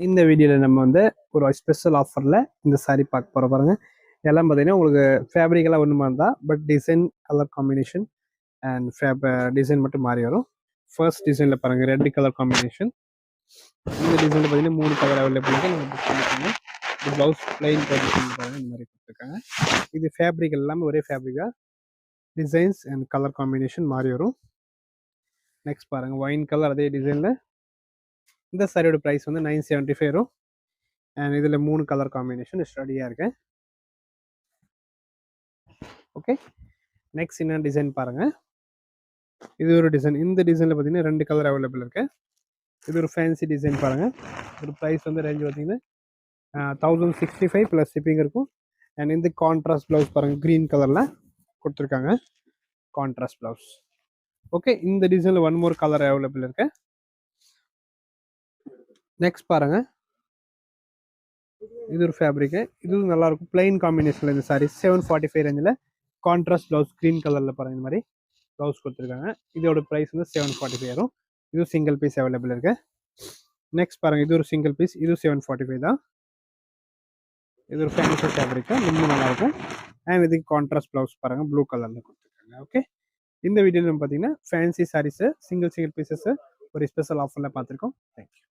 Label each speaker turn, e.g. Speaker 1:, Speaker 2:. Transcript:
Speaker 1: இந்த வீடியோவில் நம்ம வந்து ஒரு ஸ்பெஷல் ஆஃபரில் இந்த சாரீ பார்க்க போகிற பாருங்க. எல்லாம் பார்த்தீங்கன்னா உங்களுக்கு ஃபேப்ரிக்கெல்லாம் ஒன்று மாதிரி தான், but design colour combination and design மட்டும் மாறி வரும். ஃபர்ஸ்ட் டிசைனில் பாருங்கள், ரெட் கலர் காம்பினேஷன். இந்த டிசைனில் பார்த்தீங்கன்னா 3 கலர் அவைலபிள் இருக்குது. நம்ம புக் பண்ணிக்கோங்க. இது ப்ளவுஸ் பிளைன் பாருங்கள், இந்த மாதிரி கொடுத்துருக்காங்க. இது ஃபேப்ரிக் எல்லாமே ஒரே ஃபேப்ரிக்காக டிசைன்ஸ் அண்ட் கலர் காம்பினேஷன் மாறி வரும். நெக்ஸ்ட் பாருங்கள், ஒயின் கலர் அதே டிசைனில். இந்த சாரியோட ப்ரைஸ் வந்து 975 வரும். அண்ட் இதில் 3 கலர் காம்பினேஷன் ஸ்டடியாக இருக்கேன். ஓகே, நெக்ஸ்ட் என்ன டிசைன் பாருங்கள். இது ஒரு டிசைன். இந்த டிசைனில் பார்த்தீங்கன்னா 2 கலர் அவைலபிள் இருக்கு. இது ஒரு ஃபேன்சி டிசைன் பாருங்கள். ஒரு ப்ரைஸ் வந்து ரேஞ்ச் பார்த்தீங்கன்னா 1065 ப்ளஸ் ஷிப்பிங் இருக்கும். அண்ட் இந்த கான்ட்ராஸ்ட் ப்ளவுஸ் பாருங்கள், க்ரீன் கலரில் கொடுத்துருக்காங்க கான்ட்ராஸ்ட் ப்ளவுஸ். ஓகே, இந்த டிசைனில் 1 மோர் கலர் அவைலபிள் இருக்கு. நெக்ஸ்ட் பாருங்கள், இது ஒரு ஃபேப்ரிக்கு. இதுவும் நல்லாயிருக்கும், பிளைன் காம்பினேஷனில் இந்த சாரீ 745 ரேஞ்சில் கான்ட்ராஸ்ட் ப்ளவுஸ் க்ரீன் கலரில் பாருங்கள், இந்த மாதிரி ப்ளவுஸ் கொடுத்துருக்காங்க. இதோட ப்ரைஸ் வந்து 745 வரும். இது சிங்கிள் பீஸ் அவைலபிள் இருக்கு. நெக்ஸ்ட் பாருங்கள், இது ஒரு சிங்கிள் பீஸ். இது 745 தான். இது ஒரு ஃபேன்சி ஃபேப்ரிக்கு, ரொம்ப நல்லாயிருக்கும். அண்ட் இதுக்கு கான்ட்ராஸ்ட் ப்ளவுஸ் பாருங்கள், ப்ளூ கலரில் கொடுத்துருக்காங்க. ஓகே, இந்த வீடியோவில் நம்ம பார்த்தீங்கன்னா ஃபேன்சி சாரீஸு சிங்கிள் பீசஸ்ஸு ஒரு ஸ்பெஷல் ஆஃபரில் பார்த்துருக்கோம். தேங்க்யூ.